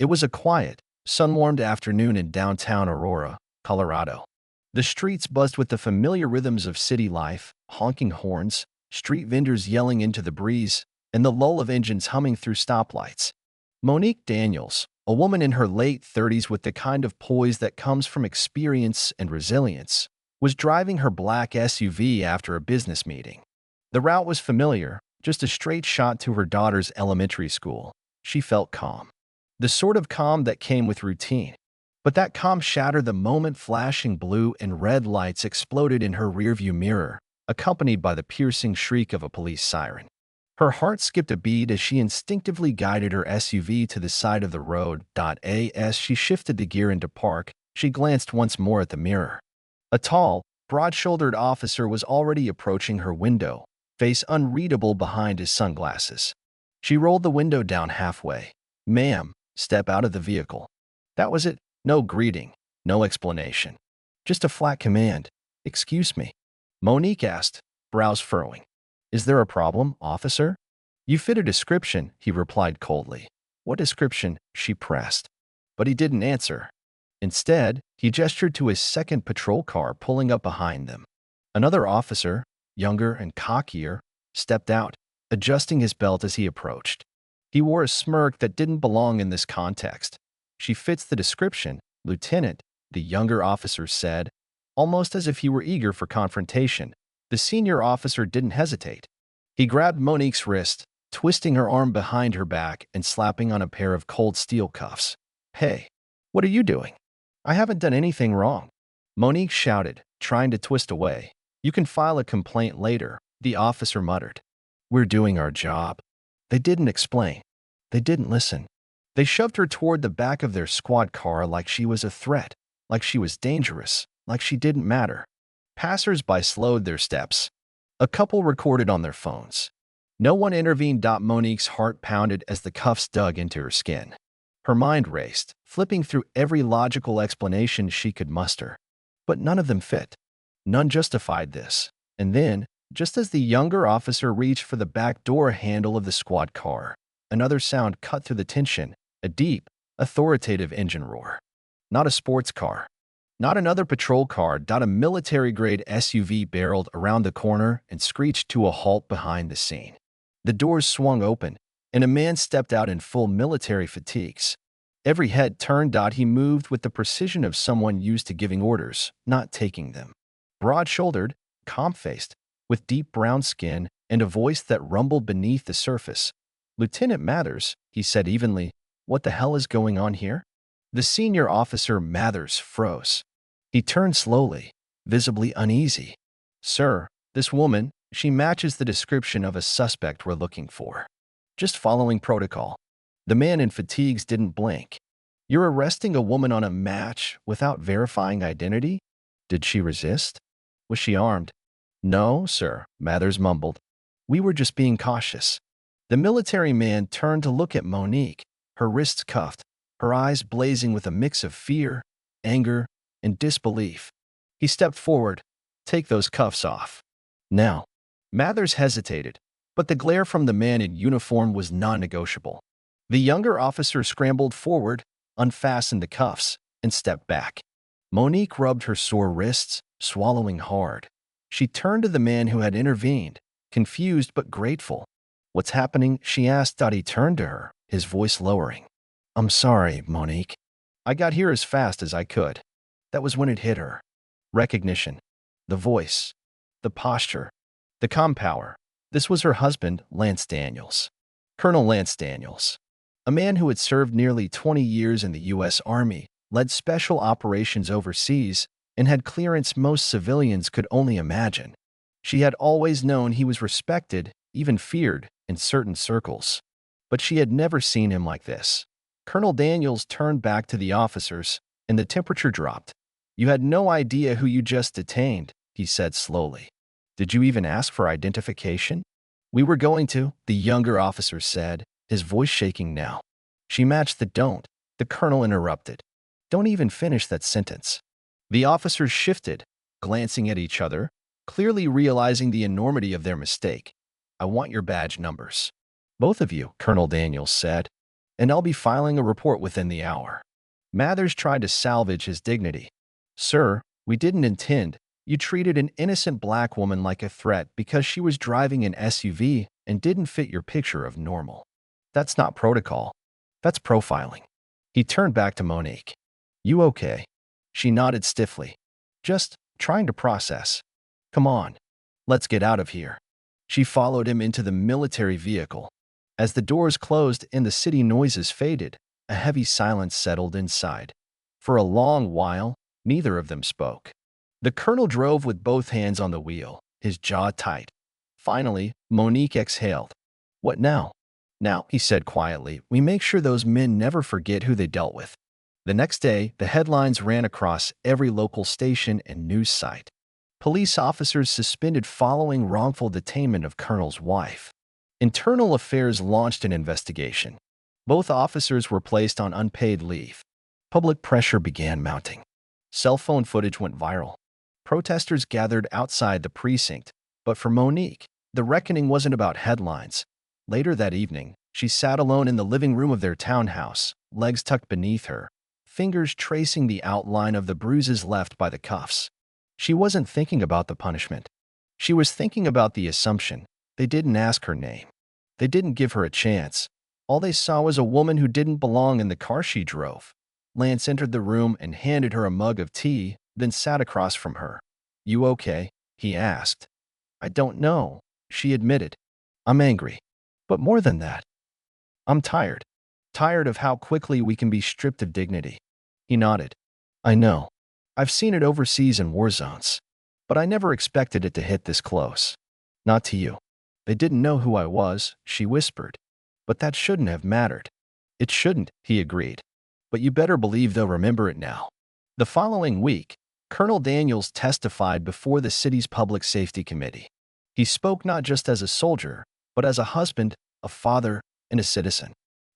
It was a quiet, sun-warmed afternoon in downtown Aurora, Colorado. The streets buzzed with the familiar rhythms of city life, honking horns, street vendors yelling into the breeze, and the lull of engines humming through stoplights. Monique Daniels, a woman in her late 30s with the kind of poise that comes from experience and resilience, was driving her black SUV after a business meeting. The route was familiar, just a straight shot to her daughter's elementary school. She felt calm. The sort of calm that came with routine. But that calm shattered the moment flashing blue and red lights exploded in her rearview mirror, accompanied by the piercing shriek of a police siren. Her heart skipped a beat as she instinctively guided her SUV to the side of the road. As she shifted the gear into park, she glanced once more at the mirror. A tall, broad-shouldered officer was already approaching her window, face unreadable behind his sunglasses. She rolled the window down halfway. "Ma'am, step out of the vehicle." That was it. No greeting, no explanation. Just a flat command. "Excuse me?" Monique asked, brows furrowing. "Is there a problem, officer?" "You fit a description," he replied coldly. "What description?" she pressed. But he didn't answer. Instead, he gestured to his second patrol car pulling up behind them. Another officer, younger and cockier, stepped out, adjusting his belt as he approached. He wore a smirk that didn't belong in this context. "She fits the description, Lieutenant," the younger officer said, almost as if he were eager for confrontation. The senior officer didn't hesitate. He grabbed Monique's wrist, twisting her arm behind her back and slapping on a pair of cold steel cuffs. "Hey, what are you doing?" "I haven't done anything wrong," Monique shouted, trying to twist away. "You can file a complaint later," the officer muttered. "We're doing our job." They didn't explain. They didn't listen. They shoved her toward the back of their squad car like she was a threat, like she was dangerous, like she didn't matter. Passers-by slowed their steps. A couple recorded on their phones. No one intervened. Monique's heart pounded as the cuffs dug into her skin. Her mind raced, flipping through every logical explanation she could muster. But none of them fit. None justified this. And then, just as the younger officer reached for the back door handle of the squad car, another sound cut through the tension, a deep, authoritative engine roar. Not a sports car. Not another patrol car. A military-grade SUV barreled around the corner and screeched to a halt behind the scene. The doors swung open, and a man stepped out in full military fatigues. Every head turned. He moved with the precision of someone used to giving orders, not taking them. Broad-shouldered, calm-faced, with deep brown skin and a voice that rumbled beneath the surface. "Lieutenant Mathers," he said evenly, "what the hell is going on here?" The senior officer, Mathers, froze. He turned slowly, visibly uneasy. "Sir, this woman, she matches the description of a suspect we're looking for. Just following protocol." The man in fatigues didn't blink. "You're arresting a woman on a match without verifying identity? Did she resist? Was she armed?" "No, sir," Mathers mumbled. "We were just being cautious." The military man turned to look at Monique, her wrists cuffed, her eyes blazing with a mix of fear, anger, and disbelief. He stepped forward. "Take those cuffs off. Now." Mathers hesitated, but the glare from the man in uniform was non-negotiable. The younger officer scrambled forward, unfastened the cuffs, and stepped back. Monique rubbed her sore wrists, swallowing hard. She turned to the man who had intervened, confused but grateful. "What's happening?" she asked. He turned to her, his voice lowering. "I'm sorry, Monique. I got here as fast as I could." That was when it hit her. Recognition. The voice. The posture. The calm power. This was her husband, Lance Daniels. Colonel Lance Daniels. A man who had served nearly 20 years in the U.S. Army, led special operations overseas, and had clearance most civilians could only imagine. She had always known he was respected, even feared, in certain circles. But she had never seen him like this. Colonel Daniels turned back to the officers, and the temperature dropped. "You had no idea who you just detained," he said slowly. "Did you even ask for identification?" "We were going to," the younger officer said, his voice shaking now. She matched the "don't." The colonel interrupted. "Don't even finish that sentence." The officers shifted, glancing at each other, clearly realizing the enormity of their mistake. "I want your badge numbers." "Both of you," Colonel Daniels said. and I'll be filing a report within the hour." Mathers tried to salvage his dignity. "Sir, we didn't intend. You treated an innocent black woman like a threat because she was driving an SUV and didn't fit your picture of normal. That's not protocol. That's profiling." He turned back to Monique. "You okay?" She nodded stiffly. "Just trying to process. Come on, let's get out of here." She followed him into the military vehicle. As the doors closed and the city noises faded, a heavy silence settled inside. For a long while, neither of them spoke. The colonel drove with both hands on the wheel, his jaw tight. Finally, Monique exhaled. "What now?" "Now," he said quietly, "we make sure those men never forget who they dealt with." The next day, the headlines ran across every local station and news site. Police officers suspended following wrongful detainment of Colonel's wife. Internal Affairs launched an investigation. Both officers were placed on unpaid leave. Public pressure began mounting. Cell phone footage went viral. Protesters gathered outside the precinct, but for Monique, the reckoning wasn't about headlines. Later that evening, she sat alone in the living room of their townhouse, legs tucked beneath her, fingers tracing the outline of the bruises left by the cuffs. She wasn't thinking about the punishment. She was thinking about the assumption. They didn't ask her name. They didn't give her a chance. All they saw was a woman who didn't belong in the car she drove. Lance entered the room and handed her a mug of tea, then sat across from her. "You okay?" he asked. "I don't know," she admitted. "I'm angry. But more than that, I'm tired. Tired of how quickly we can be stripped of dignity." He nodded. "I know. I've seen it overseas in war zones. But I never expected it to hit this close. Not to you." "They didn't know who I was," she whispered. "But that shouldn't have mattered." "It shouldn't," he agreed. "But you better believe they'll remember it now." The following week, Colonel Daniels testified before the city's Public Safety Committee. He spoke not just as a soldier, but as a husband, a father, and a citizen.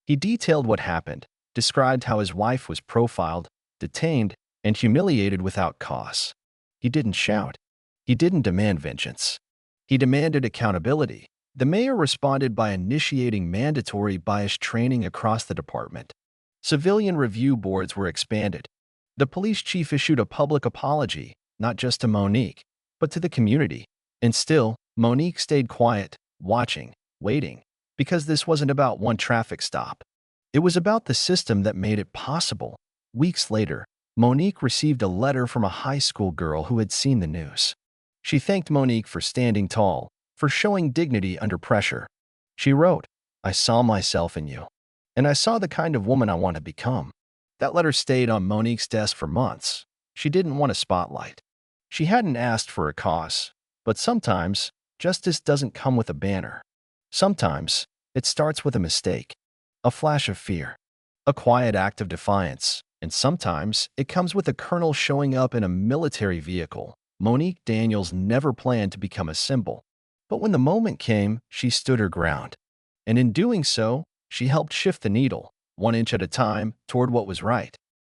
He detailed what happened, described how his wife was profiled, detained, and humiliated without cause. He didn't shout. He didn't demand vengeance. He demanded accountability. The mayor responded by initiating mandatory bias training across the department. Civilian review boards were expanded. The police chief issued a public apology, not just to Monique, but to the community. And still, Monique stayed quiet, watching, waiting, because this wasn't about one traffic stop. It was about the system that made it possible. Weeks later, Monique received a letter from a high school girl who had seen the news. She thanked Monique for standing tall, for showing dignity under pressure. She wrote, "I saw myself in you, and I saw the kind of woman I want to become." That letter stayed on Monique's desk for months. She didn't want a spotlight. She hadn't asked for a cause, but sometimes justice doesn't come with a banner. Sometimes it starts with a mistake, a flash of fear, a quiet act of defiance, and sometimes it comes with a colonel showing up in a military vehicle. Monique Daniels never planned to become a symbol, but when the moment came, she stood her ground. And in doing so, she helped shift the needle, 1 inch at a time, toward what was right.